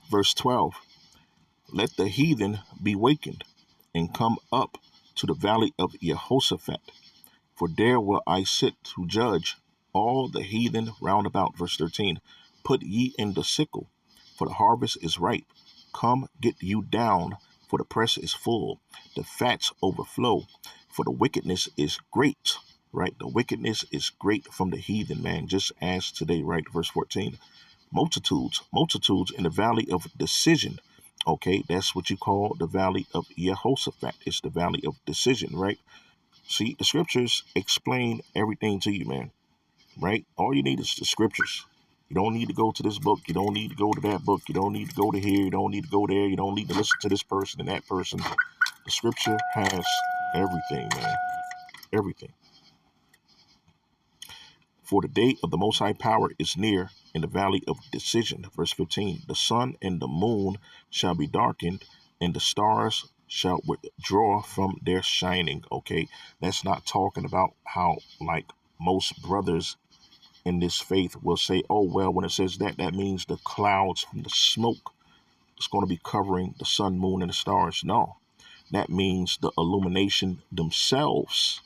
Verse 12. Let the heathen be wakened, and come up to the valley of Jehoshaphat, for there will I sit to judge all the heathen round about. Verse 13. Put ye in the sickle, for the harvest is ripe. Come, get you down, for the press is full. The fats overflow, for the wickedness is great. Right? The wickedness is great from the heathen, man, just as today, right? Verse 14. Multitudes in the valley of decision. Okay, that's what you call the valley of Jehoshaphat. It's the valley of decision, right? See, the scriptures explain everything to you, man, right? All you need is the scriptures. You don't need to go to this book. You don't need to go to that book. You don't need to go to here. You don't need to go there. You don't need to listen to this person and that person. The scripture has everything, man. Everything. For the day of the Most High Power is near in the valley of decision. Verse 15. The sun and the moon shall be darkened, and the stars shall withdraw from their shining. Okay, that's not talking about how, like, most brothers in this faith will say, oh, well, when it says that, that means the clouds from the smoke is going to be covering the sun, moon, and the stars. No, that means the illumination themselves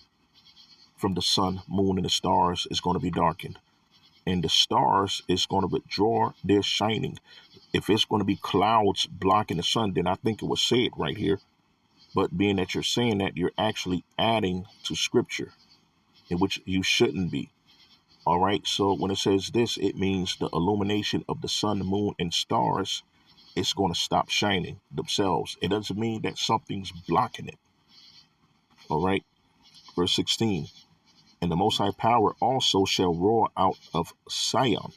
from the sun, moon, and the stars is going to be darkened. And the stars is going to withdraw their shining. If it's going to be clouds blocking the sun, then I think it was said right here. But being that you're saying that, you're actually adding to scripture, in which you shouldn't be. All right. So when it says this, it means the illumination of the sun, the moon, and stars is going to stop shining themselves. It doesn't mean that something's blocking it. All right. Verse 16. And the Most High Power also shall roar out of Sion,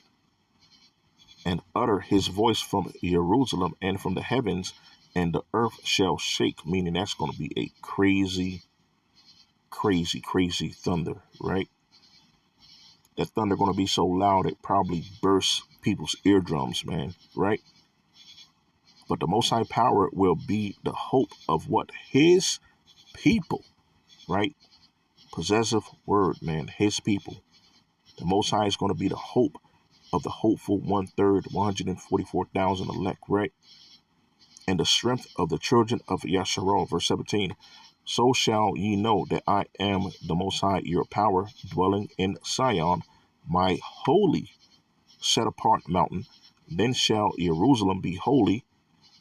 and utter his voice from Jerusalem and from the heavens, and the earth shall shake. Meaning that's going to be a crazy, crazy, crazy thunder, right? That thunder going to be so loud it probably bursts people's eardrums, man, right? But the Most High Power will be the hope of what? His people, right? Possessive word, man, his people. The Most High is going to be the hope of the hopeful 1/3, 144,000 elect, right? And the strength of the children of Yasharal. Verse 17. So shall ye know that I am the Most High, your power, dwelling in Sion, my holy set apart mountain. Then shall Jerusalem be holy,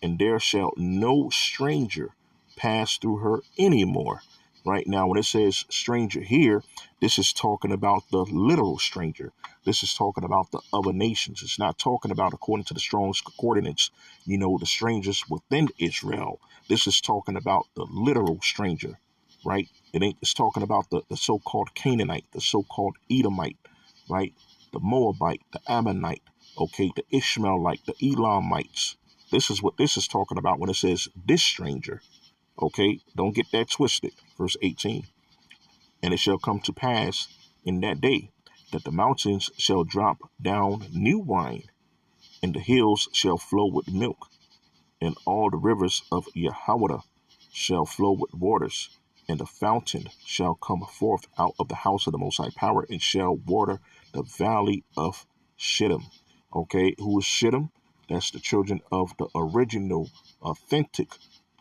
and there shall no stranger pass through her anymore. Right now, when it says stranger here, this is talking about the literal stranger. This is talking about the other nations. It's not talking about, according to the Strong's Concordance, the strangers within Israel. This is talking about the literal stranger, right? It's talking about the so-called Canaanite, the so-called Edomite, right? The Moabite, the Ammonite, okay, the Ishmaelite, the Elamites. This is what this is talking about when it says this stranger. Okay, don't get that twisted. Verse 18. And it shall come to pass in that day that the mountains shall drop down new wine, and the hills shall flow with milk, and all the rivers of Yahweh shall flow with waters, and the fountain shall come forth out of the house of the Most High Power, and shall water the valley of Shittim. Okay, who is Shittim? That's the children of the original, authentic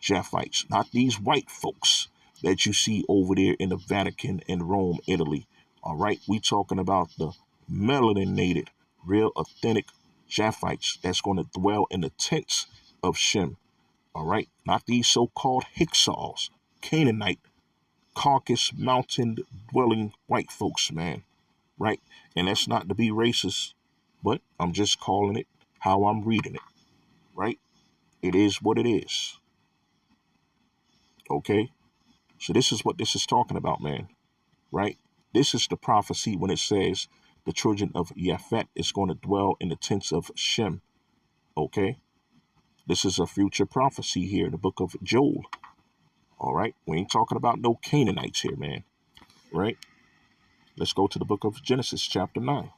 Japhites, not these white folks that you see over there in the Vatican and Rome, Italy. All right, we talking about the melaninated, real authentic Japhites that's going to dwell in the tents of Shem. All right, not these so-called Hyksos, Canaanite, Caucasus mountain dwelling white folks, man. Right, and that's not to be racist, but I'm just calling it how I'm reading it. Right, it is what it is. Okay, so this is what this is talking about, man, right? This is the prophecy when it says the children of Japhet is going to dwell in the tents of Shem, okay? This is a future prophecy here in the book of Joel, all right? We ain't talking about no Canaanites here, man, right? Let's go to the book of Genesis, chapter 9.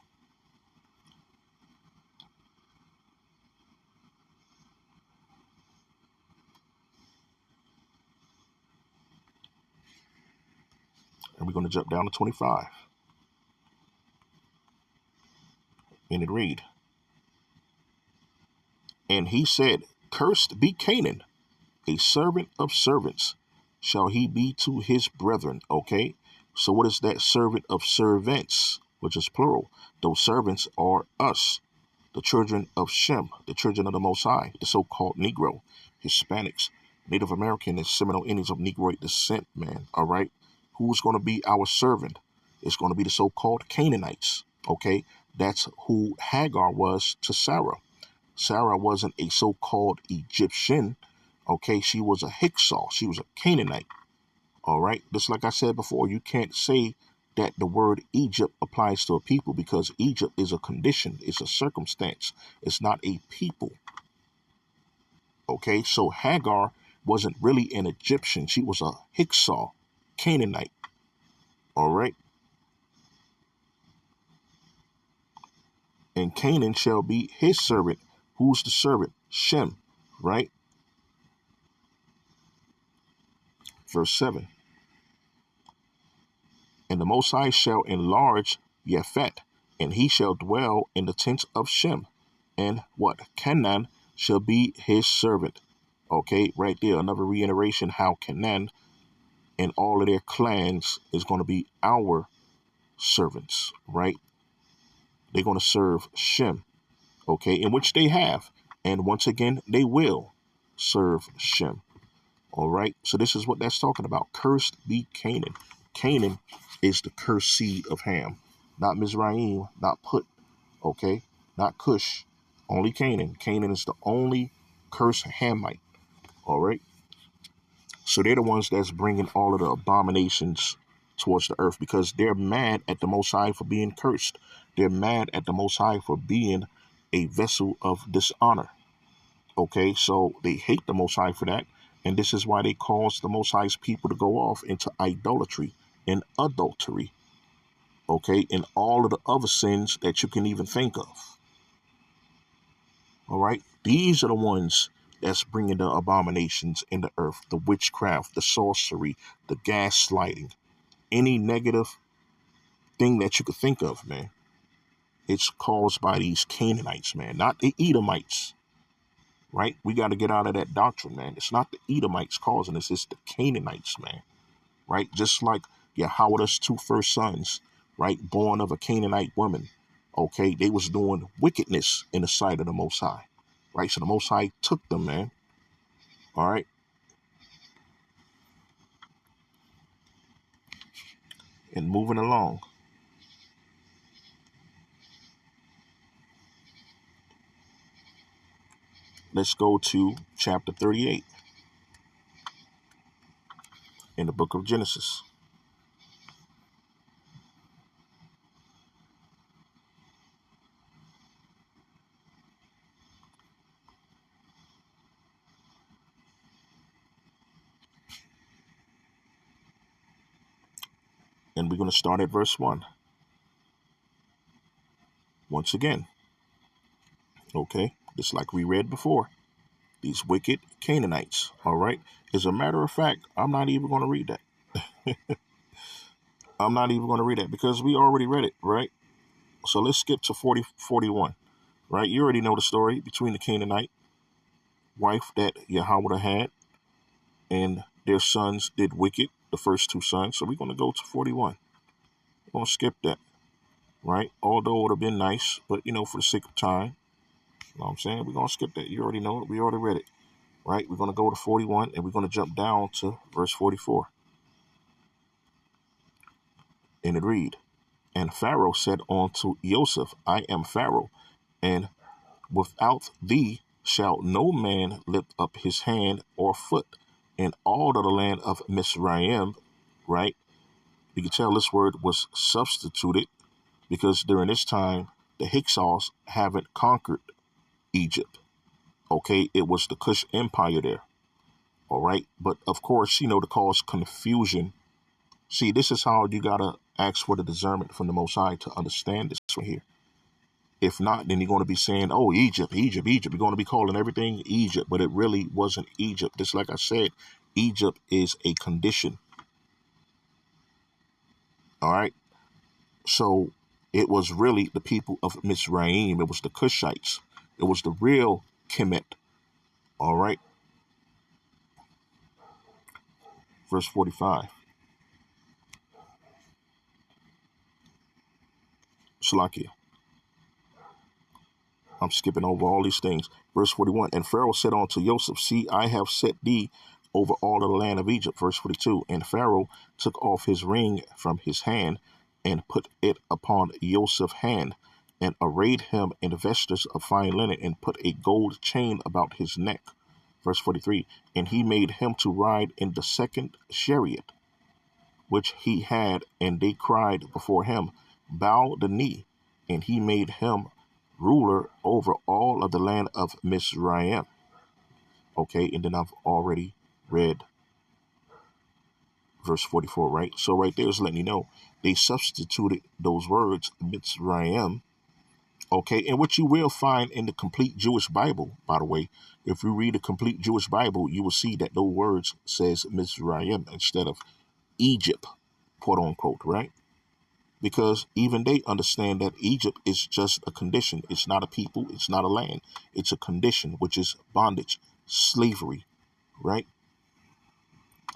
And we're going to jump down to 25. And it read, And he said, cursed be Canaan, a servant of servants shall he be to his brethren. Okay, so what is that? Servant of servants, which is plural. Those servants are us, the children of Shem, the children of the Most High, the so-called Negro, Hispanics, Native American, and Seminole Indians of Negroid descent, man. All right, who's going to be our servant? It's going to be the so-called Canaanites. Okay, that's who Hagar was to Sarah. Sarah wasn't a so-called Egyptian. Okay, she was a Hyksos. She was a Canaanite. All right, just like I said before, you can't say that the word Egypt applies to a people, because Egypt is a condition, it's a circumstance, it's not a people. Okay, so Hagar wasn't really an Egyptian, she was a Hyksos, Canaanite. All right, and Canaan shall be his servant. Who's the servant? Shem, right? Verse 7. And the Most High shall enlarge Japhet, and he shall dwell in the tents of Shem. And what? Canaan shall be his servant. Okay, right there, another reiteration how Canaan and all of their clans is going to be our servants, right? They're going to serve Shem, okay, in which they have. And once again, they will serve Shem. All right, so this is what that's talking about. Cursed be Canaan. Canaan is the cursed seed of Ham, not Mizraim, not Put, okay, not Cush, only Canaan. Canaan is the only cursed Hamite. All right, so they're the ones that's bringing all of the abominations towards the earth, because they're mad at the Most High for being cursed. They're mad at the Most High for being a vessel of dishonor. Okay, so they hate the Most High for that. And this is why they cause the Most High's people to go off into idolatry and adultery. Okay, and all of the other sins that you can even think of. All right, these are the ones that's bringing the abominations in the earth, the witchcraft, the sorcery, the gaslighting, any negative thing that you could think of, man. It's caused by these Canaanites, man, not the Edomites. Right? We got to get out of that doctrine, man. It's not the Edomites causing this, it's the Canaanites, man. Right? Just like Yahweh's two first sons, right? Born of a Canaanite woman. Okay, they was doing wickedness in the sight of the Most High. Right? So the Most High took them, man. All right. And moving along. Let's go to chapter 38 in the book of Genesis. And we're going to start at verse 1. Once again. Okay, just like we read before. These wicked Canaanites. All right. As a matter of fact, I'm not even going to read that. I'm not even going to read that because we already read it, right? So let's skip to 41, right? You already know the story between the Canaanite wife that Yahweh had, and their sons did wicked, the first two sons. So we're going to go to 41. We're going to skip that, right? Although it would have been nice, but, for the sake of time, you know what I'm saying? We're going to skip that. You already know it. We already read it, right? We're going to go to 41, and we're going to jump down to verse 44. And it read, and Pharaoh said unto Joseph, I am Pharaoh, and without thee shall no man lift up his hand or foot in all of the land of Mizraim, right? You can tell this word was substituted because during this time, the Hyksos haven't conquered Egypt. Okay, it was the Cush Empire there. All right, but of course, to cause confusion. See, this is how you got to ask for the discernment from the Most High to understand this right here. If not, then you're going to be saying, oh, Egypt, Egypt, Egypt. You're going to be calling everything Egypt, but it really wasn't Egypt. Just like I said, Egypt is a condition. All right. So it was really the people of Mizraim. It was the Cushites. It was the real Kemet. All right. Verse 45. Salakia. I'm skipping over all these things. Verse 41. And Pharaoh said unto Joseph, see, I have set thee over all of the land of Egypt. Verse 42. And Pharaoh took off his ring from his hand and put it upon Joseph's hand and arrayed him in vestures of fine linen and put a gold chain about his neck. Verse 43. And he made him to ride in the second chariot which he had, and they cried before him, bow the knee. And he made him ruler over all of the land of Mizraim. Okay, and then I've already read verse 44, right? So right there is letting you know they substituted those words, Mizraim. Okay, and what you will find in the complete Jewish Bible, by the way, if you read the complete Jewish Bible, you will see that those words says Mizraim instead of Egypt, quote unquote, right? Because even they understand that Egypt is just a condition. It's not a people. It's not a land. It's a condition, which is bondage, slavery, right?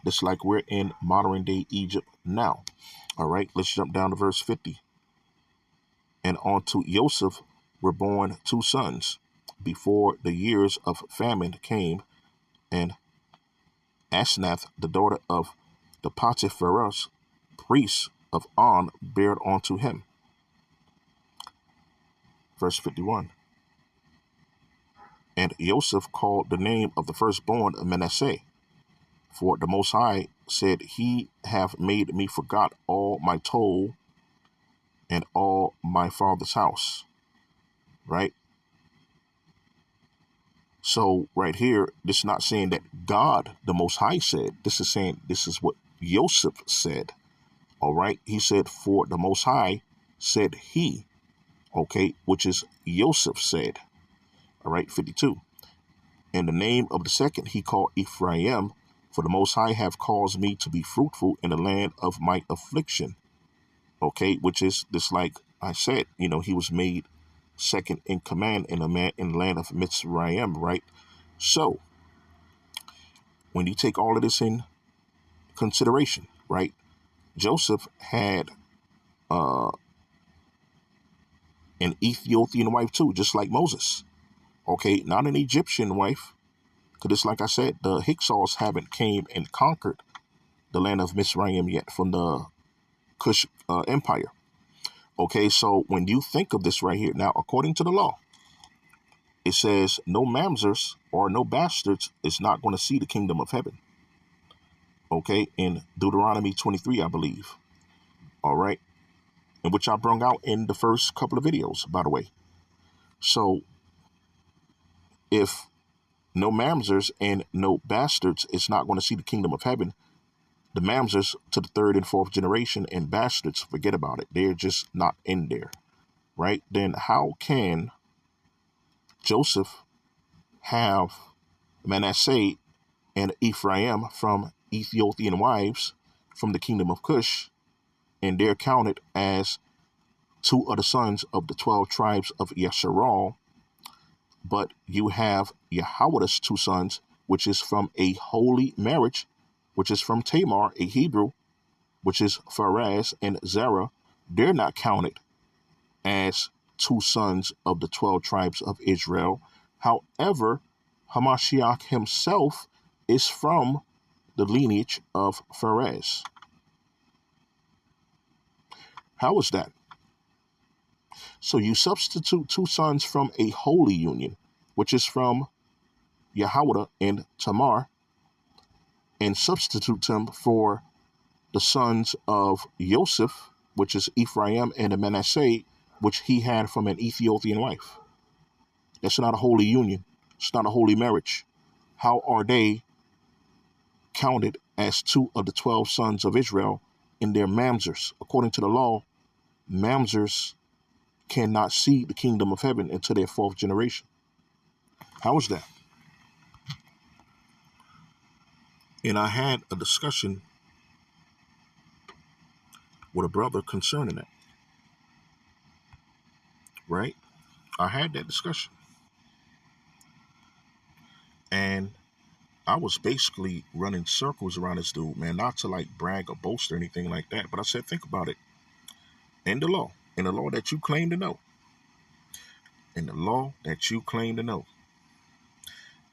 Just like we're in modern day Egypt now. All right, let's jump down to verse 50. And unto Joseph were born two sons before the years of famine came, and Asnath, the daughter of the Potipharus, priest of On, bare unto him. Verse 51. And Joseph called the name of the firstborn Manasseh, for the Most High said, he hath made me forgot all my toil and all my father's house. Right? So right here, this is not saying that God, the Most High, said. This is saying this is what Joseph said. All right? He said, for the Most High said he. Okay? Which is Joseph said. All right? 52. And the name of the second he called Ephraim, for the Most High have caused me to be fruitful in the land of my affliction. Okay? Which is just like I said, he was made second in command in the land of Mizraim, right? So when you take all of this in consideration, right? Joseph had an Ethiopian wife too, just like Moses. Okay, not an Egyptian wife, because it's like I said, the Hyksos haven't came and conquered the land of Mizraim yet from the Cush Empire. Okay, so when you think of this right here, now according to the law, it says no mamzers or no bastards is not going to see the kingdom of heaven. Okay, in Deuteronomy 23, I believe. All right, and which I brung out in the first couple of videos, by the way. So if no mamzers and no bastards is not going to see the kingdom of heaven, the mamzers to the third and fourth generation and bastards, forget about it. They're just not in there, right? Then how can Joseph have Manasseh and Ephraim from Ethiopian wives from the kingdom of Cush, and they're counted as two of the sons of the 12 tribes of Yasharal, but you have Yahweh's two sons, which is from a holy marriage, which is from Tamar, a Hebrew, which is Pharez and Zerah. They're not counted as two sons of the 12 tribes of Israel. However, Hamashiach himself is from the lineage of Pharez. How is that? So you substitute two sons from a holy union, which is from Yahweh and Tamar, and substitute them for the sons of Joseph, which is Ephraim, and Manasseh, which he had from an Ethiopian wife. That's not a holy union. It's not a holy marriage. How are they counted as two of the 12 sons of Israel in their mamzers? According to the law, mamzers cannot see the kingdom of heaven until their fourth generation. How is that? And I had a discussion with a brother concerning that. Right? I had that discussion. And I was basically running circles around this dude, man, not to like brag or boast or anything like that. But I said, think about it. In the law that you claim to know, in the law that you claim to know,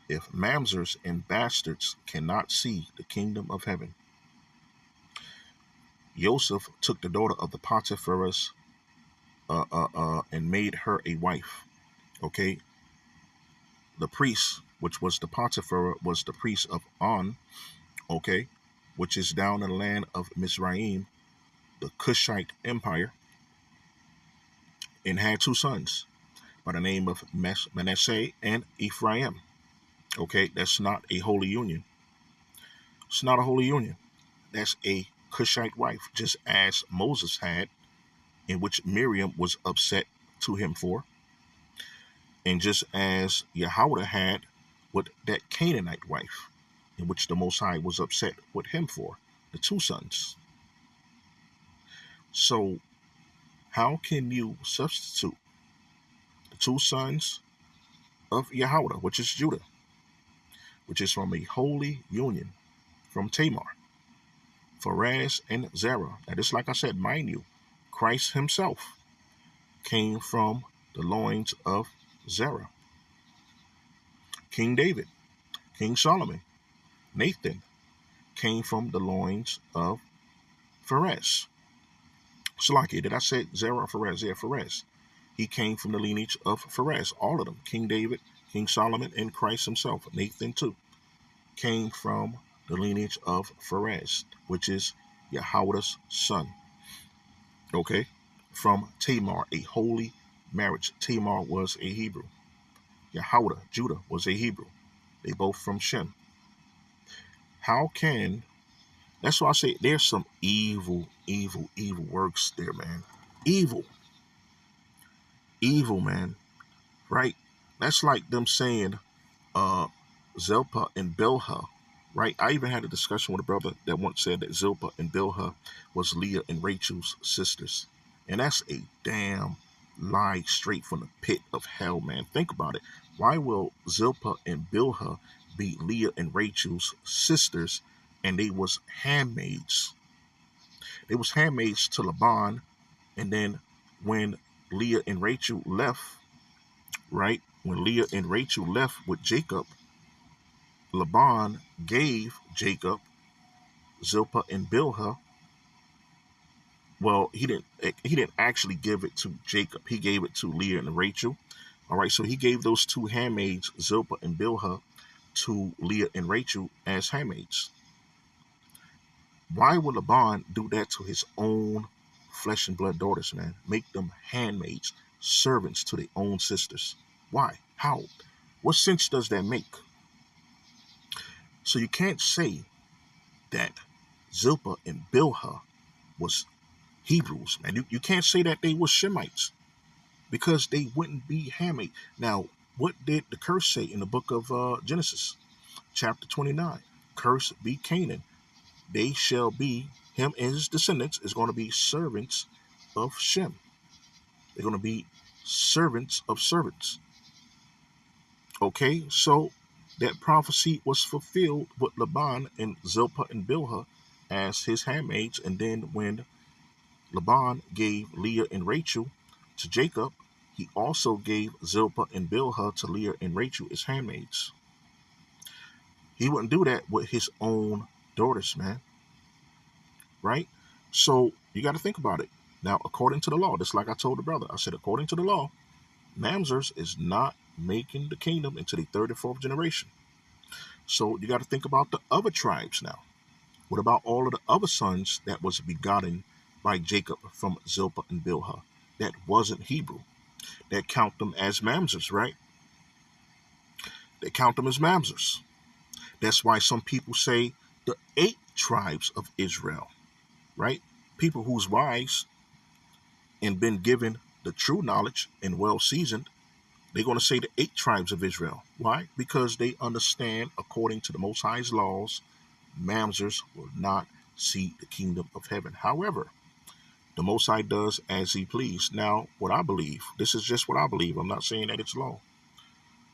if mamzers and bastards cannot see the kingdom of heaven, Joseph took the daughter of the Potipharus and made her a wife. Okay, the priest, which was the Potiphar, was the priest of On. Okay, which is down in the land of Mizraim, the Cushite Empire, and had two sons by the name of Manasseh and Ephraim. Okay, that's not a holy union. It's not a holy union. That's a Cushite wife, just as Moses had, in which Miriam was upset to him for, and just as Yahweh had with that Canaanite wife, in which the Most High was upset with him for, the two sons. So, how can you substitute the two sons of Yahweh, which is Judah, which is from a holy union from Tamar, Pharez, and Zerah? Now, just like I said, mind you, Christ himself came from the loins of Zerah. King David, King Solomon, Nathan came from the loins of Pharez. Salaki, did I say Zerah or Pharez? Yeah, Pharez. He came from the lineage of Pharez. All of them. King David, King Solomon, and Christ himself. Nathan too came from the lineage of Pharez, which is Yahweh's son. Okay? From Tamar, a holy marriage. Tamar was a Hebrew. Yahweh, Judah, was a Hebrew. They both from Shem. How can, that's why I say there's some evil, evil, evil works there, man. Evil. Evil, man. Right? That's like them saying Zilpah and Bilhah, right? I even had a discussion with a brother that once said that Zilpah and Bilhah was Leah and Rachel's sisters. And that's a damn lie straight from the pit of hell, man. Think about it. Why will Zilpah and Bilhah be Leah and Rachel's sisters, and they was handmaids? They was handmaids to Laban, and then when Leah and Rachel left, right? When Leah and Rachel left with Jacob, Laban gave Jacob Zilpah and Bilhah. Well, he didn't actually give it to Jacob. He gave it to Leah and Rachel. All right, so he gave those two handmaids, Zilpah and Bilhah, to Leah and Rachel as handmaids. Why would Laban do that to his own flesh and blood daughters, man? Make them handmaids, servants to their own sisters. Why? How? What sense does that make? So you can't say that Zilpah and Bilhah was Hebrews, man. You can't say that they were Shemites because they wouldn't be handmade. Now, what did the curse say in the book of Genesis, chapter 29? Curse be Canaan. They shall be, him and his descendants is going to be servants of Shem. They're going to be servants of servants. Okay, so that prophecy was fulfilled with Laban and Zilpah and Bilhah as his handmaids. And then when Laban gave Leah and Rachel to Jacob, he also gave Zilpah and Bilhah to Leah and Rachel as handmaids. He wouldn't do that with his own daughters, man. Right? So you got to think about it. Now, according to the law, just like I told the brother, I said, according to the law, Mamzers is not making the kingdom into the third and fourth generation. So you got to think about the other tribes now. What about all of the other sons that was begotten by Jacob from Zilpah and Bilhah that wasn't Hebrew? That count them as Mamzers, right? They count them as Mamzers. That's why some people say the 8 tribes of Israel, right? People who's wise and been given the true knowledge and well seasoned, they're going to say the 8 tribes of Israel. Why? Because they understand, according to the Most High's laws, Mamzers will not see the kingdom of heaven. However, the Most High does as he please. Now, what I believe, this is just what I believe. I'm not saying that it's law.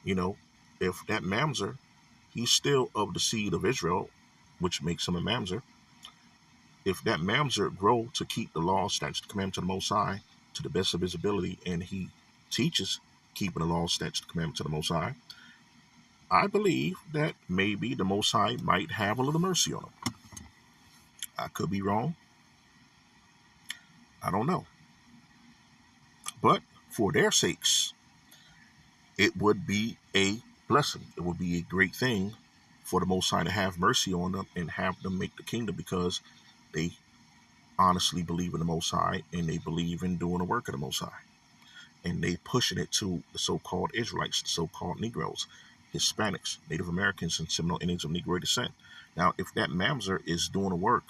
You know, if that Mamzer he's still of the seed of Israel, which makes him a mamzer. If that mamzer grow to keep the law, statutes, commandments of the Most High to the best of his ability, and he teaches keeping the law, statutes, commandments of the Most High, I believe that maybe the Most High might have a little mercy on him. I could be wrong. I don't know. But for their sakes, it would be a blessing. It would be a great thing for the Most High to have mercy on them and have them make the kingdom, because they honestly believe in the Most High and they believe in doing the work of the Most High. And they pushing it to the so-called Israelites, the so-called Negroes, Hispanics, Native Americans, and Seminole Indians of Negro descent. Now, if that mamzer is doing the work,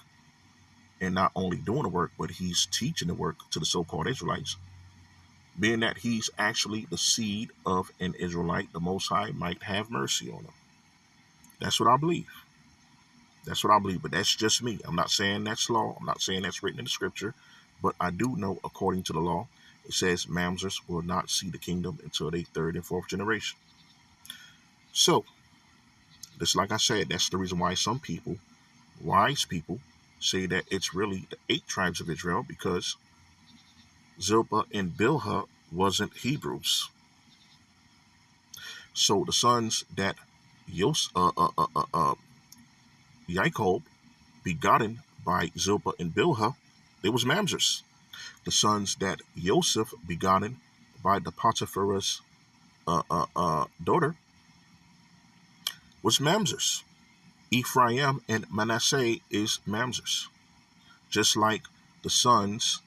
and not only doing the work, but he's teaching the work to the so-called Israelites, being that he's actually the seed of an Israelite, the Most High might have mercy on him. That's what I believe. That's what I believe, but that's just me. I'm not saying that's law. I'm not saying that's written in the scripture, but I do know, according to the law, it says mamzers will not see the kingdom until they third and fourth generation. So, just like I said, that's the reason why some people, wise people, say that it's really the 8 tribes of Israel, because Zilpah and Bilhah wasn't Hebrews. So the sons that Jacob begotten by Zilpah and Bilhah, they was mamzers. The sons that Joseph begotten by the Potiphar's daughter was mamzers. Ephraim and Manasseh is mamzers. Just like the sons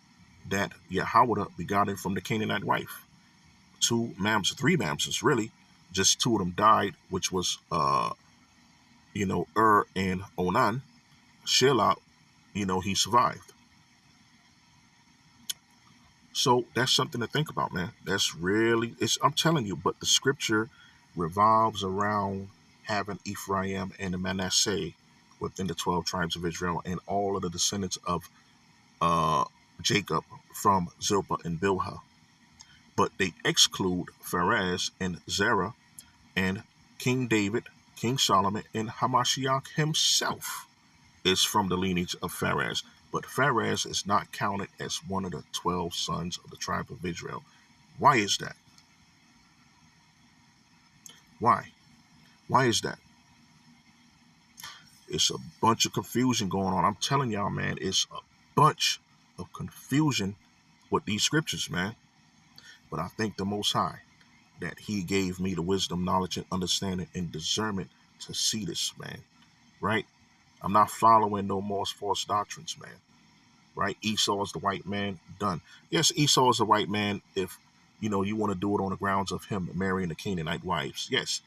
that Yahweh begotten from the Canaanite wife. 2 mamzers, 3 mamzers really. Just 2 of them died, which was and Onan. Shelah, he survived. So that's something to think about, man. That's really, I'm telling you, but the scripture revolves around having Ephraim and Manasseh within the 12 tribes of Israel, and all of the descendants of Jacob from Zilpah and Bilhah. But they exclude Pharez and Zerah and King David, King Solomon, and Hamashiach himself is from the lineage of Pharez. But Pharez is not counted as one of the 12 sons of the tribe of Israel. Why is that? Why? Why is that? It's a bunch of confusion going on. I'm telling y'all, man, it's a bunch of confusion with these scriptures, man. But I thank the Most High that he gave me the wisdom, knowledge, and understanding and discernment to see this, man. Right? I'm not following no more false doctrines, man. Right? Esau is the white man, done. Yes, Esau is the white man if, you want to do it on the grounds of him marrying the Canaanite wives. Yes,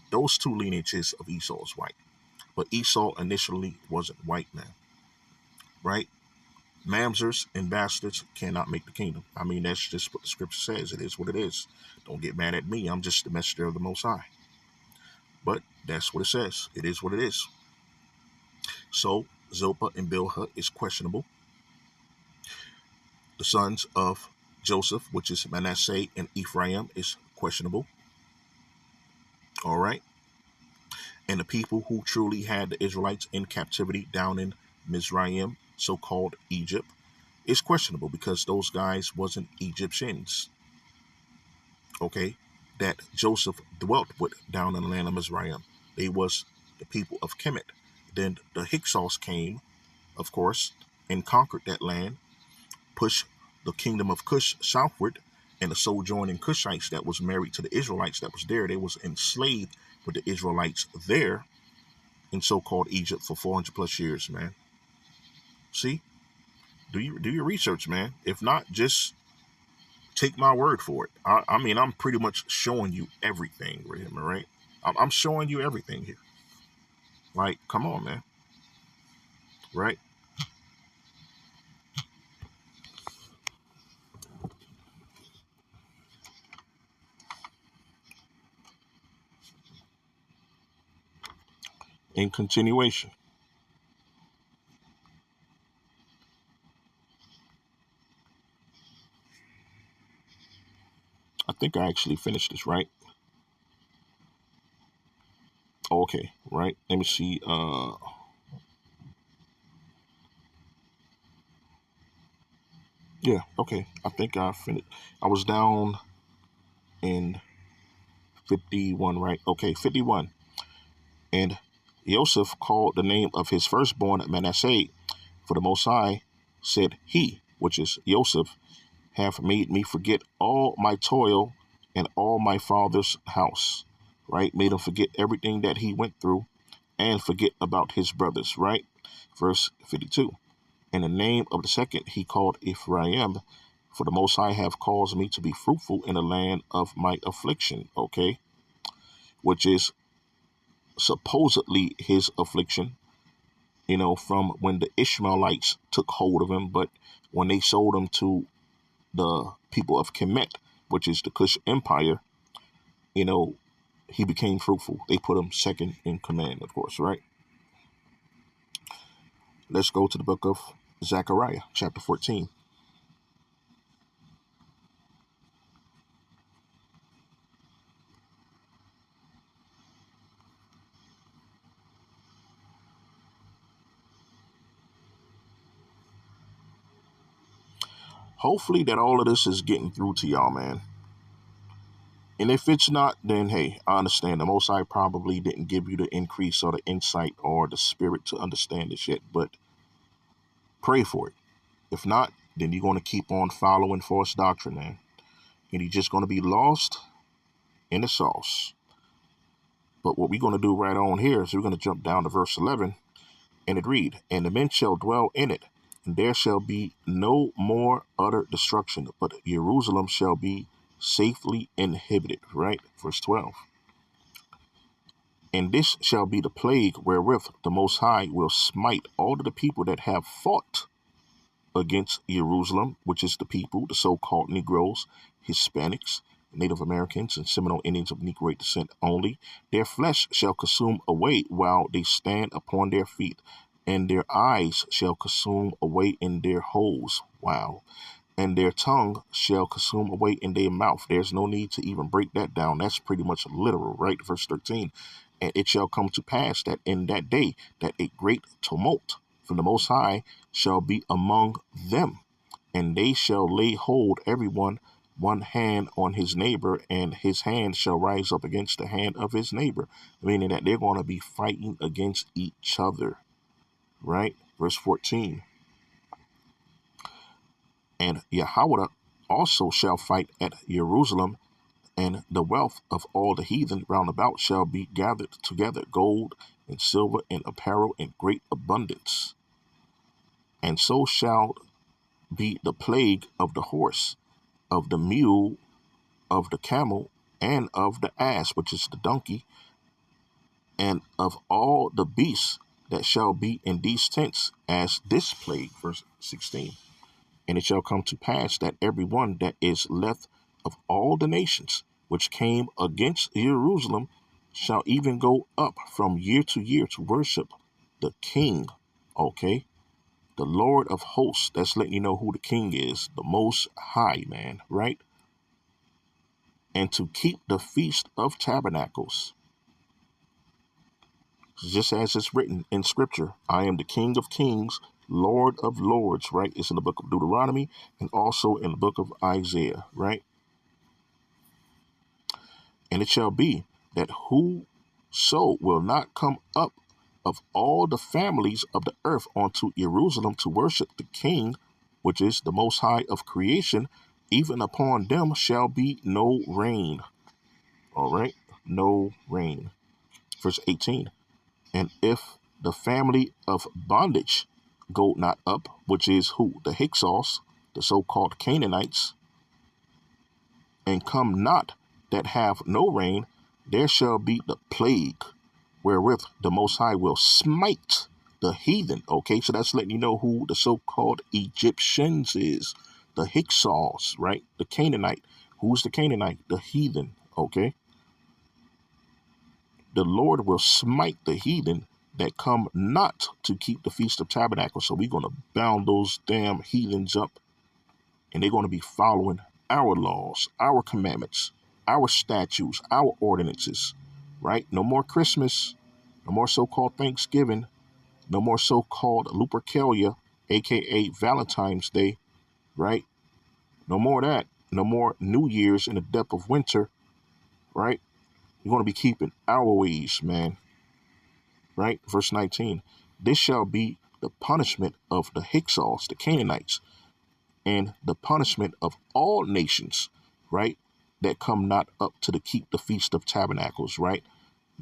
those 2 lineages of Esau is white. But Esau initially wasn't white, man. Right? Mamzers and bastards cannot make the kingdom. I mean, that's just what the scripture says. It is what it is. Don't get mad at me. I'm just the messenger of the Most High. But that's what it says. It is what it is. So Zilpah and Bilhah is questionable. The sons of Joseph, which is Manasseh and Ephraim, is questionable. All right. And the people who truly had the Israelites in captivity down in Mizraim, so-called Egypt, is questionable, because those guys wasn't Egyptians. Okay. That Joseph dwelt with down in the land of Mizraim. They was the people of Kemet. Then the Hyksos came, of course, and conquered that land, pushed the kingdom of Cush southward, and the sojourning Cushites that was married to the Israelites that was there, they was enslaved with the Israelites there in so-called Egypt for 400 plus years, man. See, do your research, man. If not, just take my word for it. I mean, I'm pretty much showing you everything, Rahim, all right? I'm showing you everything here. Like, come on, man. Right? In continuation, I think I actually finished this, right? Okay, right. Let me see. Yeah, okay. I think I finished. I was down in 51, right? Okay, 51. And Joseph called the name of his firstborn Manasseh, for the Most High said, He, which is Joseph, hath made me forget all my toil and all my father's house, right? Made him forget everything that he went through and forget about his brothers, right? Verse 52. And the name of the second he called Ephraim, for the Most High have caused me to be fruitful in the land of my affliction, okay? Which is supposedly his affliction, from when the Ishmaelites took hold of him, but when they sold him to the people of Kemet, which is the Kush Empire, you know, he became fruitful. They put him second in command, of course, right? Let's go to the book of Zechariah, chapter 14. Hopefully that all of this is getting through to y'all, man. And if it's not, then hey, I understand. The Most High probably didn't give you the increase or the insight or the spirit to understand this yet, but pray for it. If not, then you're going to keep on following false doctrine, man. And you're just going to be lost in the sauce. But what we're going to do right on here is we're going to jump down to verse 11, and it read, And the men shall dwell in it, and there shall be no more utter destruction, but Jerusalem shall be safely inhabited, right? Verse 12. And this shall be the plague wherewith the Most High will smite all of the people that have fought against Jerusalem, which is the people, the so-called Negroes, Hispanics, Native Americans, and Seminole Indians of Negroid descent only. Their flesh shall consume away while they stand upon their feet, and their eyes shall consume away in their holes. Wow. And their tongue shall consume away in their mouth. There's no need to even break that down. That's pretty much literal, right? Verse 13. And it shall come to pass that in that day that a great tumult from the Most High shall be among them, and they shall lay hold every one hand on his neighbor, and his hand shall rise up against the hand of his neighbor, meaning that they're going to be fighting against each other, right? Verse 14. And Yahweh also shall fight at Jerusalem, and the wealth of all the heathen round about shall be gathered together, gold and silver and apparel in great abundance. And so shall be the plague of the horse, of the mule, of the camel, and of the ass, which is the donkey, and of all the beasts that shall be in these tents, as this plague. Verse 16. And it shall come to pass that every one that is left of all the nations which came against Jerusalem shall even go up from year to year to worship the King, okay? The Lord of hosts. That's letting you know who the King is, the Most High, man, right? And to keep the Feast of Tabernacles, just as it's written in Scripture, I am the King of Kings, Lord of Lords, right? It's in the book of Deuteronomy and also in the book of Isaiah, right? And it shall be that whoso will not come up of all the families of the earth unto Jerusalem to worship the King, which is the Most High of creation, even upon them shall be no rain. All right, no rain. Verse 18. And if the family of bondage go not up, which is who? The Hyksos, the so-called Canaanites, and come not that have no rain, there shall be the plague wherewith the Most High will smite the heathen. Okay, so that's letting you know who the so-called Egyptians is. The Hyksos, right? The Canaanite. Who's the Canaanite? The heathen, okay? The Lord will smite the heathen that come not to keep the Feast of Tabernacles. So we're going to bound those damn heathens up, and they're going to be following our laws, our commandments, our statutes, our ordinances, right? No more Christmas. No more so-called Thanksgiving. No more so-called Lupercalia, aka Valentine's Day, right? No more of that. No more New Year's in the depth of winter, right? You're going to be keeping our ways, man, right? Verse 19. This shall be the punishment of the Hyksos, the Canaanites, and the punishment of all nations, right? That come not up to keep the Feast of Tabernacles, right?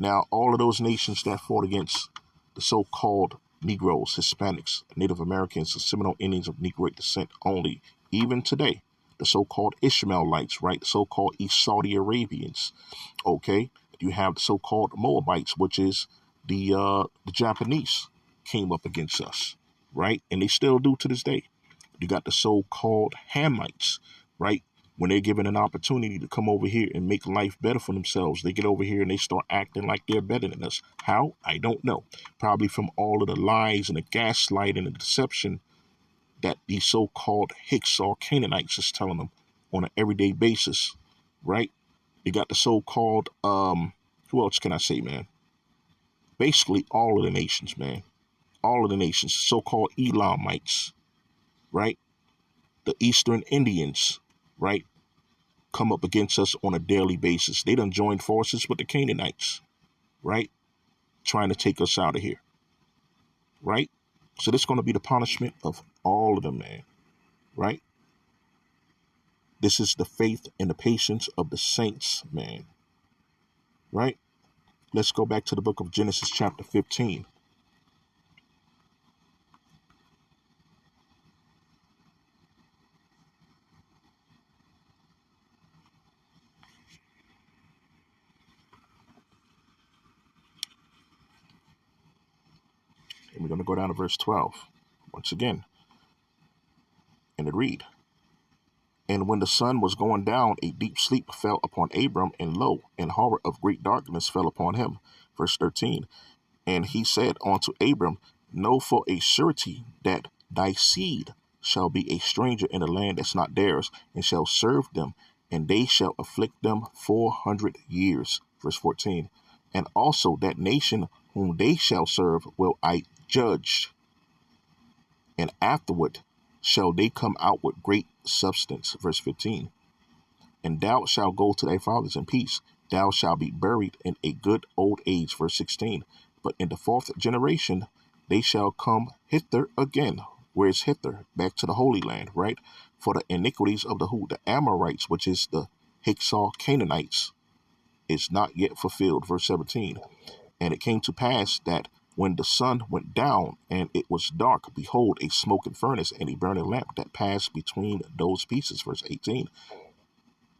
Now, all of those nations that fought against the so-called Negroes, Hispanics, Native Americans, the Seminole Indians of Negroid descent only, even today, the so-called Ishmaelites, right? The so-called East Saudi Arabians, okay? You have the so-called Moabites, which is the Japanese, came up against us, right? And they still do to this day. You got the so-called Hamites, right? When they're given an opportunity to come over here and make life better for themselves, they get over here and they start acting like they're better than us. How? I don't know. Probably from all of the lies and the gaslight and the deception that these so-called Hicks or Canaanites is telling them on an everyday basis, right? You got the so-called, who else can I say, man? Basically all of the nations, man. All of the nations, so-called Elamites, right? The Eastern Indians, right? Come up against us on a daily basis. They done joined forces with the Canaanites, right? Trying to take us out of here, right? So this is going to be the punishment of all of them, man, right? This is the faith and the patience of the saints, man, right? Let's go back to the book of Genesis chapter 15. And we're going to go down to verse 12 once again. And it read, and when the sun was going down, a deep sleep fell upon Abram, and lo, an horror of great darkness fell upon him. Verse 13, and he said unto Abram, know for a surety that thy seed shall be a stranger in a land that's not theirs, and shall serve them, and they shall afflict them 400 years. Verse 14, and also that nation whom they shall serve will I judge, and afterward shall they come out with great substance. Verse 15, and thou shalt go to thy fathers in peace. Thou shalt be buried in a good old age. Verse 16, but in the fourth generation they shall come hither again. Where's hither? Back to the Holy Land, right? For the iniquities of the who? The Amorites, which is the Hyksos Canaanites, is not yet fulfilled. Verse 17, and it came to pass that when the sun went down and it was dark, behold, a smoking furnace and a burning lamp that passed between those pieces. Verse 18,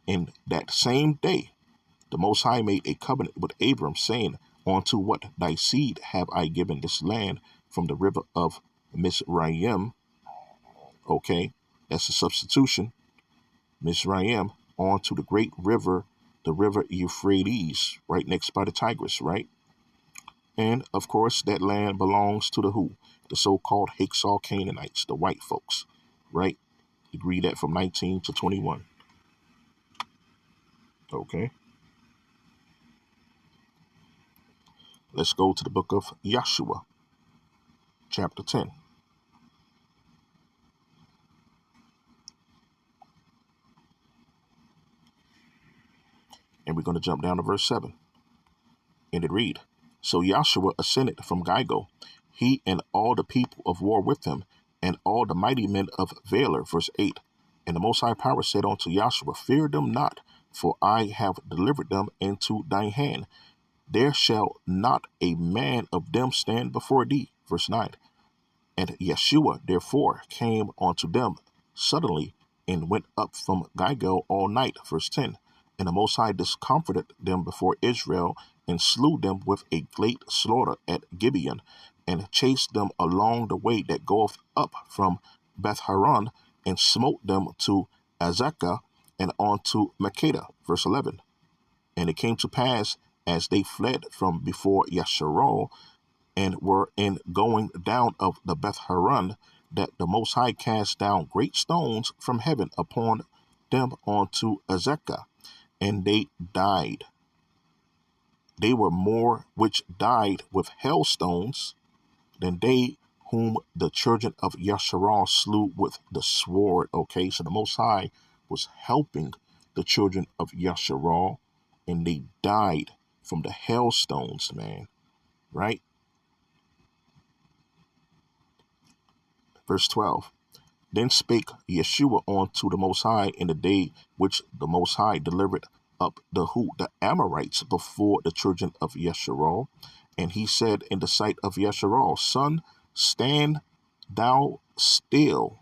in that same day the Most High made a covenant with Abram, saying, unto what thy seed have I given this land from the river of Mizraim. Okay, that's a substitution. Mizraim on to the great river, the river Euphrates, right next by the Tigris, right? And of course, that land belongs to the who? The so-called Hyksos Canaanites, the white folks, right? You read that from 19 to 21. Okay. Let's go to the book of Joshua, chapter 10. And we're going to jump down to verse 7. And it read, so Joshua ascended from Gilgal, he and all the people of war with him, and all the mighty men of valor. Verse 8, and the Most High Power said unto Joshua, fear them not, for I have delivered them into thine hand. There shall not a man of them stand before thee. Verse 9, and Yeshua therefore came unto them suddenly, and went up from Gilgal all night. Verse 10, and the Most High discomfited them before Israel, and slew them with a great slaughter at Gibeon, and chased them along the way that goeth up from Beth-horon, and smote them to Azekah, and on to Makkedah. Verse 11, and it came to pass, as they fled from before Yasharal, and were in going down of the Beth-horon, that the Most High cast down great stones from heaven upon them onto Azekah, and they died. they were more which died with hailstones than they whom the children of Yasharal slew with the sword. Okay, so the Most High was helping the children of Yasharal, and they died from the hailstones, man. Right? Verse 12. Then spake Yeshua unto the Most High in the day which the Most High delivered up the Amorites before the children of Yasharal. And he said in the sight of Yasharal, Sun, stand thou still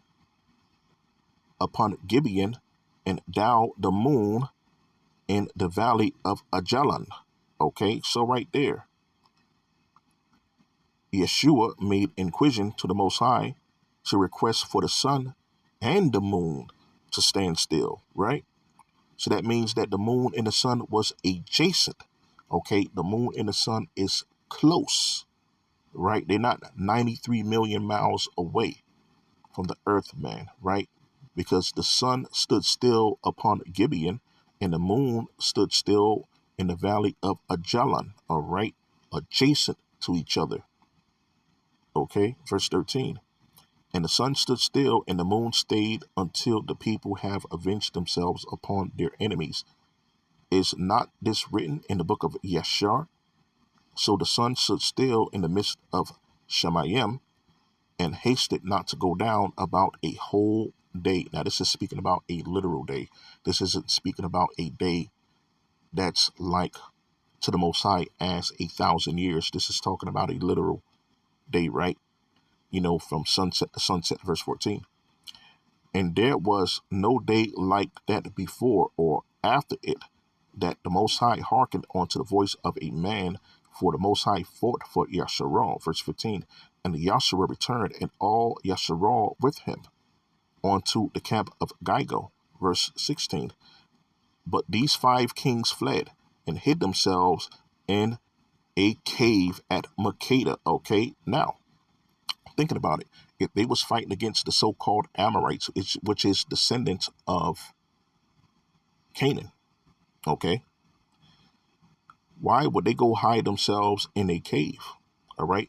upon Gibeon, and thou the moon in the valley of Ajalon. Okay, so right there, Yeshua made inquisition to the Most High to request for the sun and the moon to stand still, right? So that means that the moon and the sun was adjacent. Okay, the moon and the sun is close, right? They're not 93 million miles away from the earth, man, right? Because the sun stood still upon Gibeon and the moon stood still in the valley of Ajalon, all right? Adjacent to each other. Okay, verse 13. And the sun stood still and the moon stayed until the people have avenged themselves upon their enemies. Is not this written in the book of Yashar? So the sun stood still in the midst of Shemayim and hasted not to go down about a whole day. Now, this is speaking about a literal day. This isn't speaking about a day that's like to the Most High as 1,000 years. This is talking about a literal day, right? You know, from sunset to sunset, verse 14. And there was no day like that before or after it, that the Most High hearkened unto the voice of a man, for the Most High fought for Yasharal, verse 15. And the Yasharal returned, and all Yasharal with him, unto the camp of Gigo, verse 16. But these 5 kings fled and hid themselves in a cave at Makeda. Okay, now, thinking about it, if they was fighting against the so-called Amorites, which is descendants of Canaan, okay, why would they go hide themselves in a cave? All right.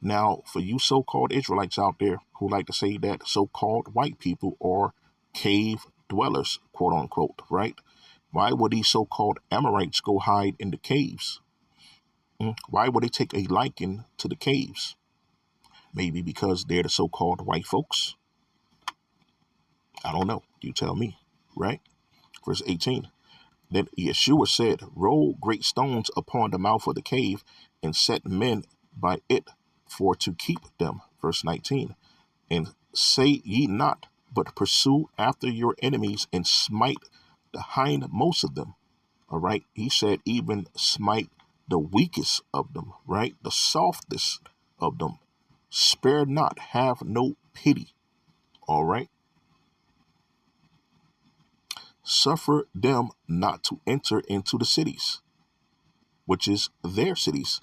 Now, for you so-called Israelites out there who like to say that so-called white people are cave dwellers, quote unquote, right? Why would these so-called Amorites go hide in the caves? Why would they take a liking to the caves? Maybe because they're the so-called white folks. I don't know. You tell me, right? Verse 18. Then Yeshua said, roll great stones upon the mouth of the cave and set men by it for to keep them. Verse 19. And say ye not, but pursue after your enemies and smite the hindmost of them. All right. He said, even smite the weakest of them, right? The softest of them. Spare not, have no pity. All right. Suffer them not to enter into the cities, which is their cities.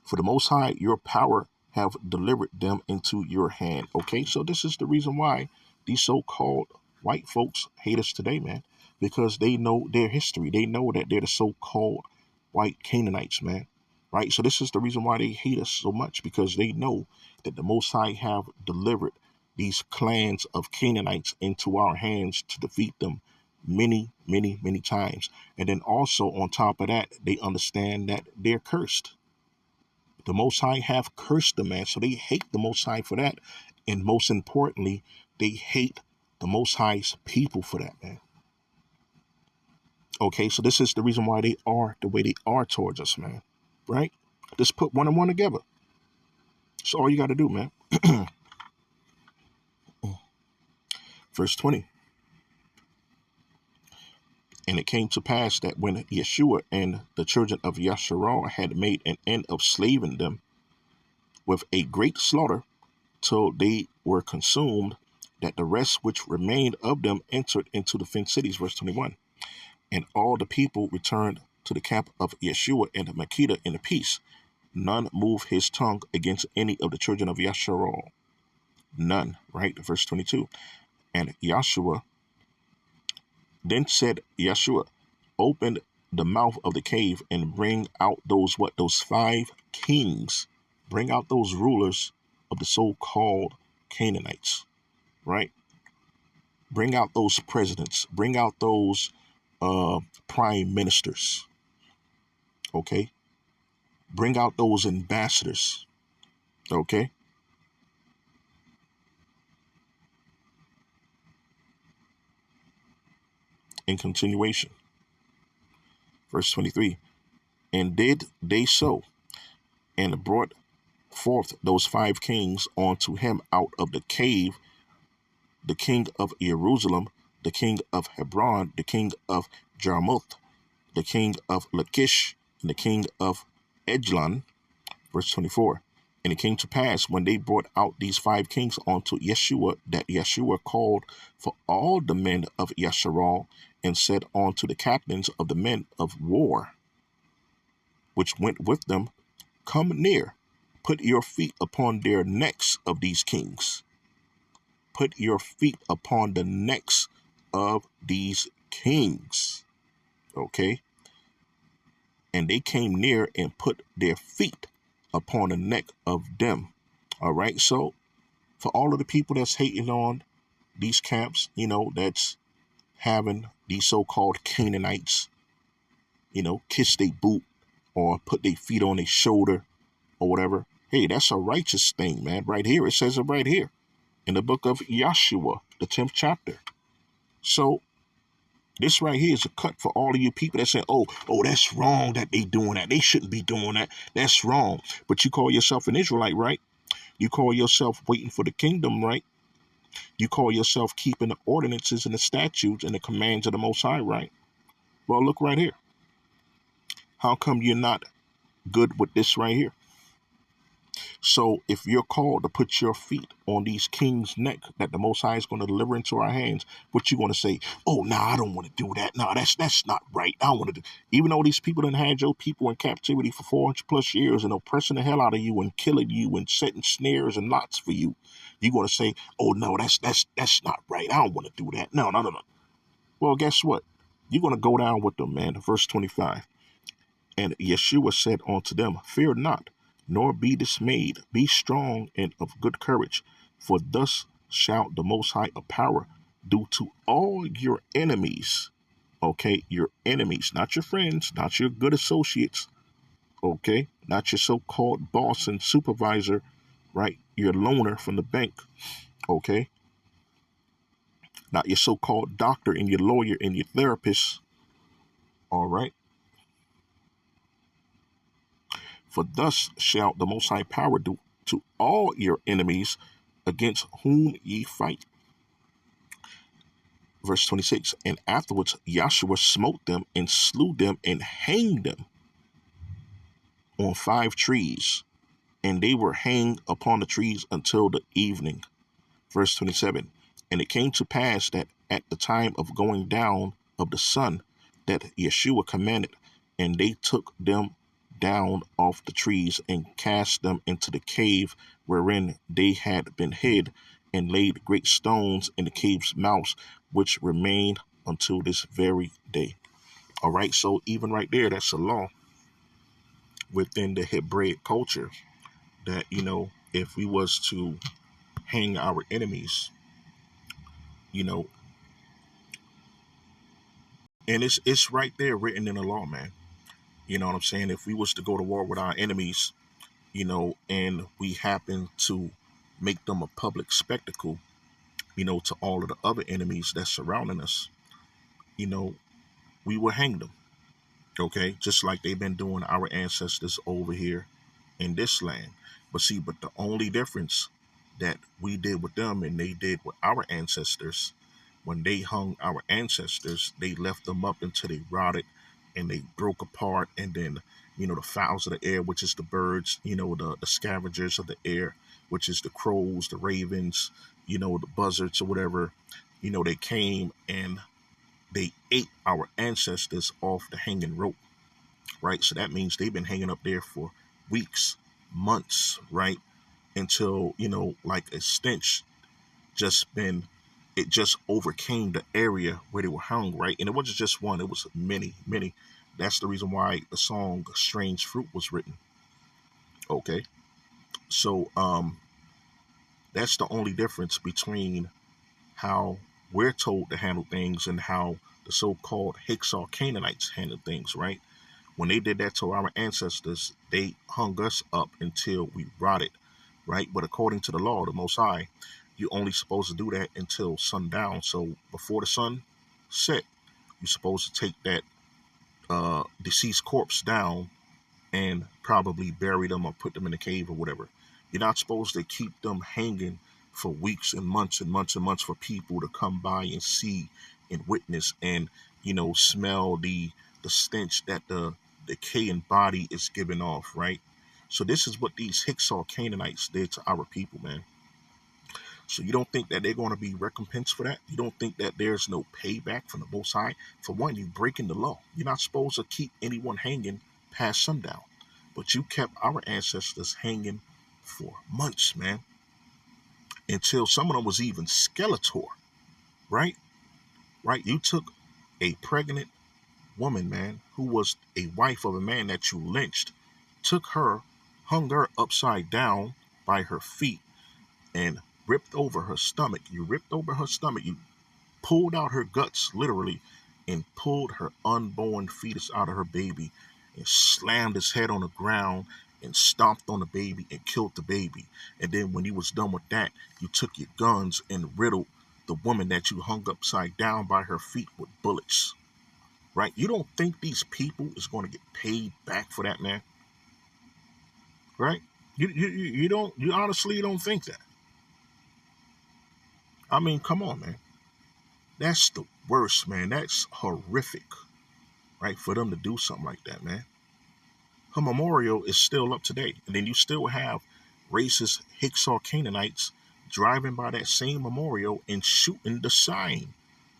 For the Most High, your power have delivered them into your hand. Okay, so this is the reason why these so-called white folks hate us today, man, because they know their history. They know that they're the so-called white Canaanites, man, right? So this is the reason why they hate us so much, because they know that the Most High have delivered these clans of Canaanites into our hands to defeat them many, many, many times. And then also on top of that, they understand that they're cursed. The Most High have cursed them, man. So they hate the Most High for that. And most importantly, they hate the Most High's people for that, man. Okay, so this is the reason why they are the way they are towards us, man. Right? Just put one and one together. That's all you got to do, man. Verse 20. And it came to pass that when Yeshua and the children of Yasharal had made an end of slaving them with a great slaughter till they were consumed, that the rest which remained of them entered into the fenced cities, verse 21. And all the people returned to the camp of Yeshua and Makeda in peace. None moved his tongue against any of the children of Yasharal. None, right? Verse 22. And Yeshua, then said Yeshua, open the mouth of the cave and bring out those 5 kings, bring out those rulers of the so-called Canaanites, right? Bring out those presidents, bring out those prime ministers, okay? Bring out those ambassadors, okay? In continuation, verse 23, and did they so, and brought forth those 5 kings unto him out of the cave, the king of Jerusalem, the king of Hebron, the king of Jarmuth, the king of Lachish, and the king of Eglon. Verse 24. And it came to pass when they brought out these 5 kings unto Yeshua, that Yeshua called for all the men of Yasharal, and said unto the captains of the men of war, which went with them, come near, put your feet upon their necks of these kings. Put your feet upon the necks of these kings. Okay? And they came near and put their feet upon the neck of them. All right. So for all of the people that's hating on these camps, that's having these so-called Canaanites, kiss their boot or put their feet on their shoulder or whatever. Hey, that's a righteous thing, man. Right here. It says it right here in the book of Yeshua, the 10th chapter. So this right here is a cut for all of you people that say, oh, that's wrong that they doing that. They shouldn't be doing that. That's wrong. But you call yourself an Israelite, right? You call yourself waiting for the kingdom, right? You call yourself keeping the ordinances and the statutes and the commands of the Most High, right? Well, look right here. How come you're not good with this right here? So if you're called to put your feet on these kings' neck that the Most High is going to deliver into our hands, what you going to say? Oh, no, I don't want to do that. No, that's not right. I don't want to do. Even though these people done had your people in captivity for 400 plus years and oppressing the hell out of you and killing you and setting snares and knots for you, you're going to say, oh, no, that's not right. I don't want to do that. No. Well, guess what? You're going to go down with them, man. Verse 25. And Yeshua said unto them, fear not, nor be dismayed. Be strong and of good courage, for thus shall the Most High of power do to all your enemies. Okay, your enemies, not your friends, not your good associates. Okay, not your so-called boss and supervisor, right? Your loaner from the bank. Okay, not your so-called doctor and your lawyer and your therapist. All right. For thus shall the Most High power do to all your enemies against whom ye fight. Verse 26, and afterwards Joshua smote them and slew them and hanged them on 5 trees, and they were hanged upon the trees until the evening. Verse 27, and it came to pass that at the time of going down of the sun, that Yeshua commanded, and they took them down off the trees and cast them into the cave wherein they had been hid, and laid great stones in the cave's mouth, which remain until this very day. All right, so even right there, that's a law within the Hebraic culture that, if we was to hang our enemies, and it's right there written in the law, man. You know what I'm saying? If we was to go to war with our enemies, and we happen to make them a public spectacle, to all of the other enemies that's surrounding us, we will hang them. Okay, just like they've been doing our ancestors over here in this land. But the only difference that we did with them and they did with our ancestors, when they hung our ancestors, they left them up until they rotted and they broke apart. And then, the fowls of the air, which is the birds, the scavengers of the air, which is the crows, the ravens, the buzzards or whatever, they came and they ate our ancestors off the hanging rope, right? So that means they've been hanging up there for weeks, months, right? Until, like a stench it just overcame the area where they were hung, right? And it wasn't just one, it was many, many. That's the reason why the song Strange Fruit was written. Okay. So that's the only difference between how we're told to handle things and how the so-called Hyksos Canaanites handled things, right? When they did that to our ancestors, they hung us up until we rotted, right? But according to the law, the Most High, you're only supposed to do that until sundown. So before the sun set, you're supposed to take that deceased corpse down and probably bury them or put them in a cave or whatever. You're not supposed to keep them hanging for weeks and months and months and months for people to come by and see and witness and smell the stench that the decaying body is giving off, right? So this is what these Hyksos Canaanites did to our people, man. So you don't think that they're going to be recompensed for that? You don't think that there's no payback from the Most High? For one, you breaking the law. You're not supposed to keep anyone hanging past sundown, but you kept our ancestors hanging for months, man, until some of them was even Skeletor, right? Right? You took a pregnant woman, man, who was a wife of a man that you lynched, took her, hung her upside down by her feet, and ripped over her stomach. You ripped over her stomach. You pulled out her guts, literally, and pulled her unborn fetus out of her baby and slammed his head on the ground and stomped on the baby and killed the baby. And then when you was done with that, you took your guns and riddled the woman that you hung upside down by her feet with bullets. Right? You don't think these people is going to get paid back for that, man? Right? You honestly don't think that. I mean, come on, man. That's the worst, man. That's horrific, right? For them to do something like that, man. Her memorial is still up today. And then you still have racist Hyksos Canaanites driving by that same memorial and shooting the sign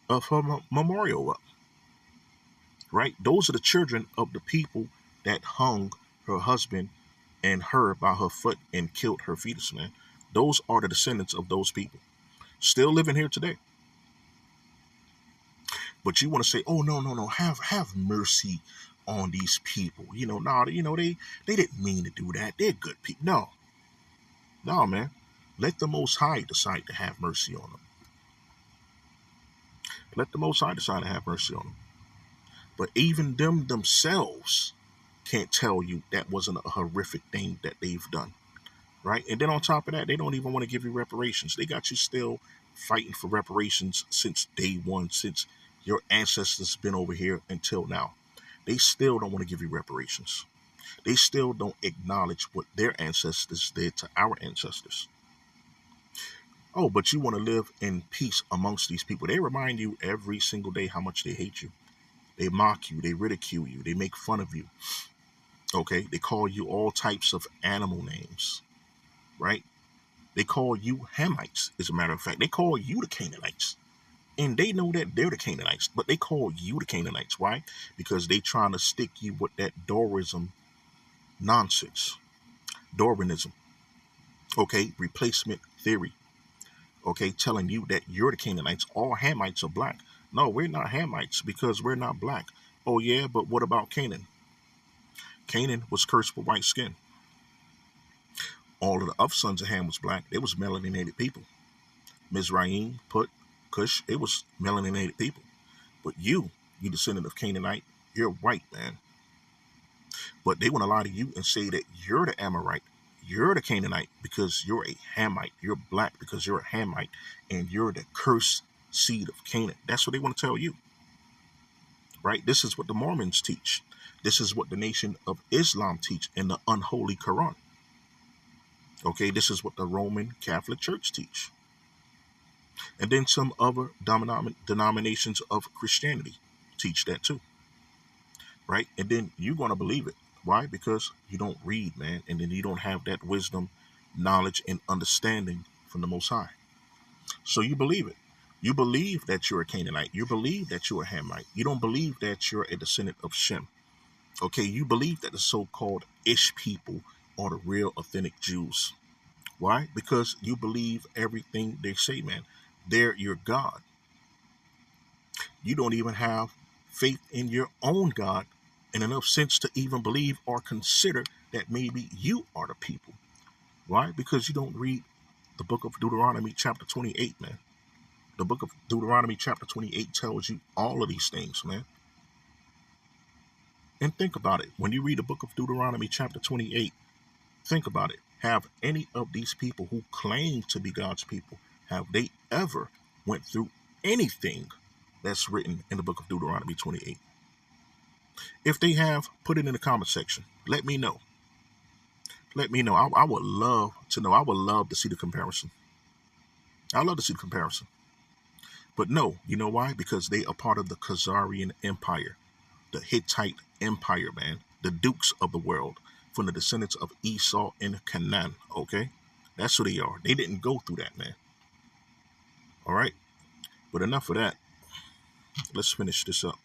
of her memorial up, right? Those are the children of the people that hung her husband and her by her foot and killed her fetus, man. Those are the descendants of those people still living here today. But you want to say, oh no, have mercy on these people. They didn't mean to do that. They're good people. No, man. Let the Most High decide to have mercy on them. Let the Most High decide to have mercy on them. But even them themselves can't tell you that wasn't a horrific thing that they've done, right? And then on top of that, they don't even want to give you reparations. They got you still fighting for reparations since day one, since your ancestors been over here until now. They still don't want to give you reparations. They still don't acknowledge what their ancestors did to our ancestors. Oh, but you want to live in peace amongst these people. They remind you every single day how much they hate you. They mock you. They ridicule you. They make fun of you. Okay? They call you all types of animal names, right? They call you Hamites, as a matter of fact. They call you the Canaanites. And they know that they're the Canaanites, but they call you the Canaanites. Why? Because they trying to stick you with that Dorism nonsense. Darwinism. Okay? Replacement theory. Okay? Telling you that you're the Canaanites. All Hamites are black. No, we're not Hamites because we're not black. Oh, yeah, but what about Canaan? Canaan was cursed with white skin. All of the other sons of Ham was black. They was melanated people. Mizraim, Put, Cush, it was melanated people. But you descendant of Canaanite, you're white, man. But they want to lie to you and say that you're the Amorite, you're the Canaanite because you're a Hamite. You're black because you're a Hamite, and you're the cursed seed of Canaan. That's what they want to tell you, right? This is what the Mormons teach. This is what the Nation of Islam teach in the unholy Quran. Okay, this is what the Roman Catholic Church teach. And then some other denominations of Christianity teach that too, right? And then you're going to believe it. Why? Because you don't read, man. And then you don't have that wisdom, knowledge, and understanding from the Most High. So you believe it. You believe that you're a Canaanite. You believe that you're a Hamite. You don't believe that you're a descendant of Shem. Okay, you believe that the so-called Ish people are the real authentic Jews. Why? Because you believe everything they say, man. They're your God. You don't even have faith in your own God and enough sense to even believe or consider that maybe you are the people. Why? Because you don't read the book of Deuteronomy chapter 28, man. The book of Deuteronomy chapter 28 tells you all of these things, man. And think about it. When you read the book of Deuteronomy chapter 28, think about it. Have any of these people who claim to be God's people, have they ever went through anything that's written in the book of Deuteronomy 28? If they have, put it in the comment section. Let me know. Let me know. I would love to know. I would love to see the comparison. I love to see the comparison. But no, you know why? Because they are part of the Khazarian Empire, the Hittite Empire, man, the dukes of the world, from the descendants of Esau and Canaan, okay? That's who they are. They didn't go through that, man. All right? But enough of that. Let's finish this up.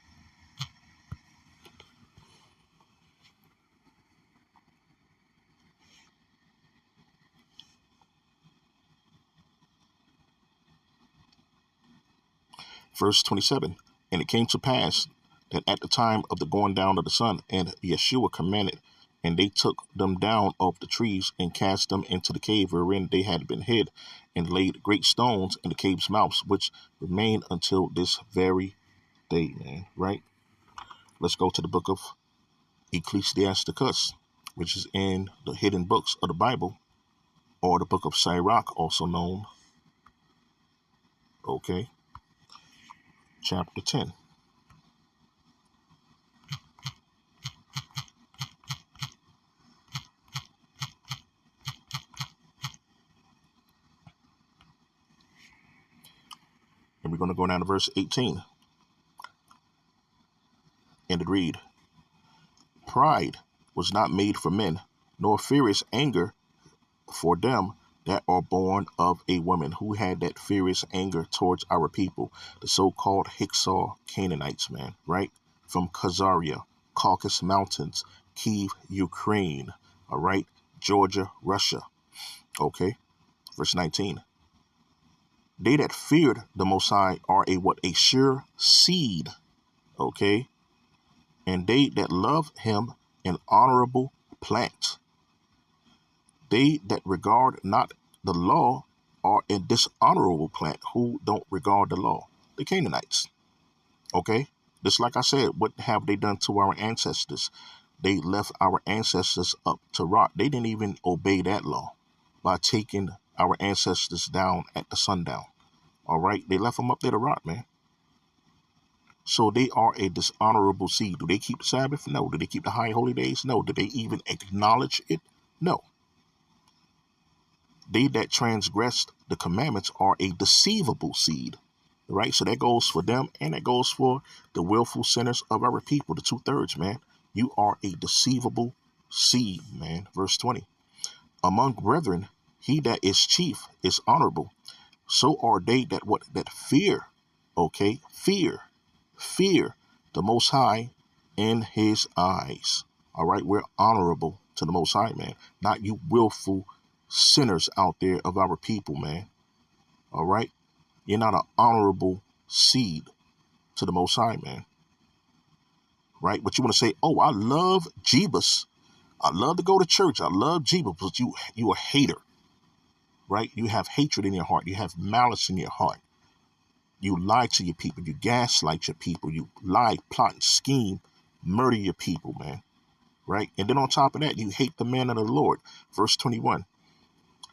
Verse 27, and it came to pass that at the time of the going down of the sun, and Yeshua commanded, and they took them down off the trees and cast them into the cave wherein they had been hid, and laid great stones in the cave's mouths, which remain until this very day, man, right? Let's go to the book of Ecclesiasticus, which is in the hidden books of the Bible, or the book of Sirach, also known, okay, chapter 10. And we're going to go down to verse 18. And it read, pride was not made for men, nor furious anger for them that are born of a woman, who had that furious anger towards our people, the so-called Hyksos Canaanites, man, right? From Khazaria, Caucasus Mountains, Kiev, Ukraine, all right? Georgia, Russia, okay? Verse 19. They that feared the Most High are a sure seed, okay? And they that love him an honorable plant. They that regard not the law are a dishonorable plant, who don't regard the law. The Canaanites, okay? Just like I said, what have they done to our ancestors? They left our ancestors up to rot. They didn't even obey that law by taking our ancestors down at the sundown. All right, they left them up there to rot, man. So they are a dishonorable seed. Do they keep the Sabbath? No. Do they keep the high holy days? No. Do they even acknowledge it? No. They that transgressed the commandments are a deceivable seed. Right? So that goes for them, and that goes for the willful sinners of our people, the 2/3, man. You are a deceivable seed, man. Verse 20. Among brethren, he that is chief is honorable. So are they that fear, okay? Fear the Most High in his eyes. All right, we're honorable to the Most High, man. Not you willful sinners out there of our people, man. All right, you're not an honorable seed to the Most High, man. Right, but you want to say, oh, I love Jebus. I love to go to church. I love Jebus, but you a hater. Right, you have hatred in your heart. You have malice in your heart. You lie to your people. You gaslight your people. You lie, plot, scheme, murder your people, man. Right? And then on top of that, you hate the man of the Lord. Verse 21.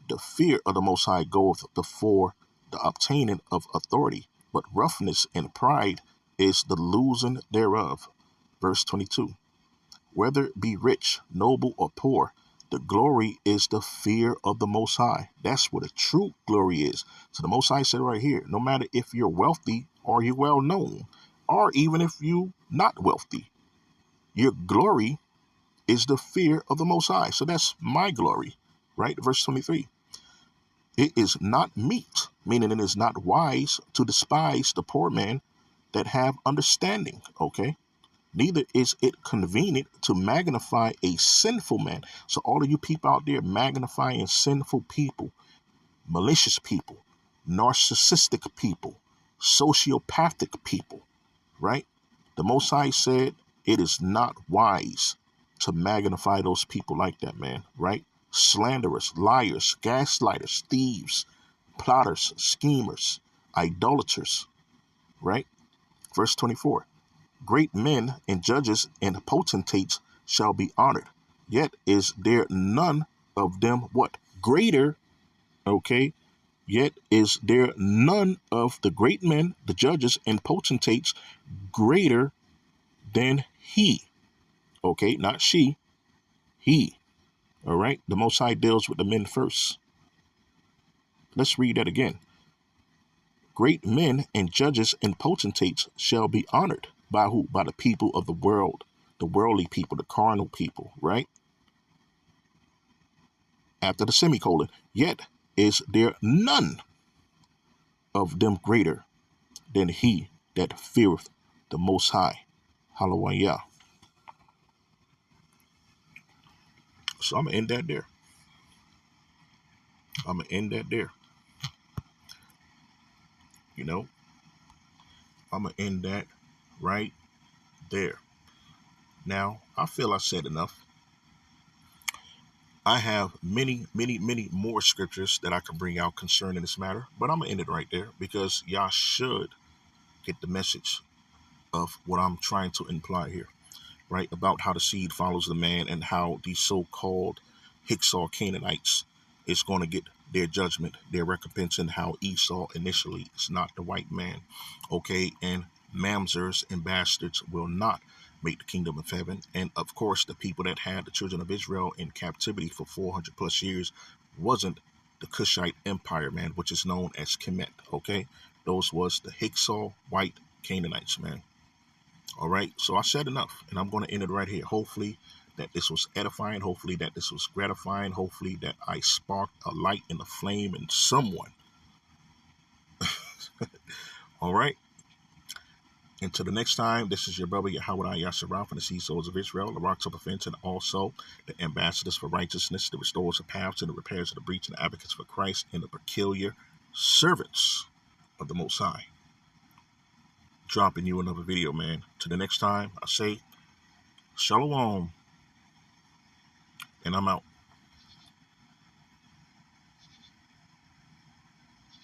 The fear of the Most High goeth before the obtaining of authority, but roughness and pride is the losing thereof. Verse 22. Whether be rich, noble, or poor, the glory is the fear of the Most High. That's what a true glory is. So the Most High said right here, no matter if you're wealthy or you're well known, or even if you're not wealthy, your glory is the fear of the Most High. So that's my glory, right? Verse 23. It is not meet, meaning it is not wise to despise the poor man that have understanding, okay? Neither is it convenient to magnify a sinful man. So all of you people out there magnifying sinful people, malicious people, narcissistic people, sociopathic people, right? The Most High said It is not wise to magnify those people like that, man, right? Slanderers, liars, gaslighters, thieves, plotters, schemers, idolaters, right? Verse 24. Great men and judges and potentates shall be honored. Yet is there none of them what? Greater, okay? Yet is there none of the great men, the judges and potentates greater than he. Okay, not she, he. All right, the Most High deals with the men first. Let's read that again. Great men and judges and potentates shall be honored. By who? By the people of the world, the worldly people, the carnal people, right? After the semicolon, yet is there none of them greater than he that feareth the Most High. Hallelujah. So I'm going to end that there. I'm going to end that there. You know, I'm going to end that right there. Now, I feel I said enough. I have many, many, many more scriptures that I can bring out concerning this matter, but I'm going to end it right there because y'all should get the message of what I'm trying to imply here, right? About how the seed follows the man and how these so-called Hicksal Canaanites is going to get their judgment, their recompense, and how Esau initially is not the white man, okay? And mamzers and bastards will not make the kingdom of heaven. And of course, the people that had the children of Israel in captivity for 400 plus years wasn't the Cushite Empire, man, which is known as Kemet, okay? Those was the Hicksal white Canaanites, man. All right, so I said enough, and I'm going to end it right here. Hopefully that this was edifying. Hopefully that this was gratifying. Hopefully that I sparked a light and a flame in someone. All right. Until the next time, this is your brother Yahweh Yasserah from the Sea Souls of Israel, the Rocks of Offense, and also the ambassadors for righteousness, the restorers of paths, and the repairs of the breach, and the advocates for Christ, and the peculiar servants of the Most High. Dropping you another video, man. Till the next time, I say, Shalom, and I'm out.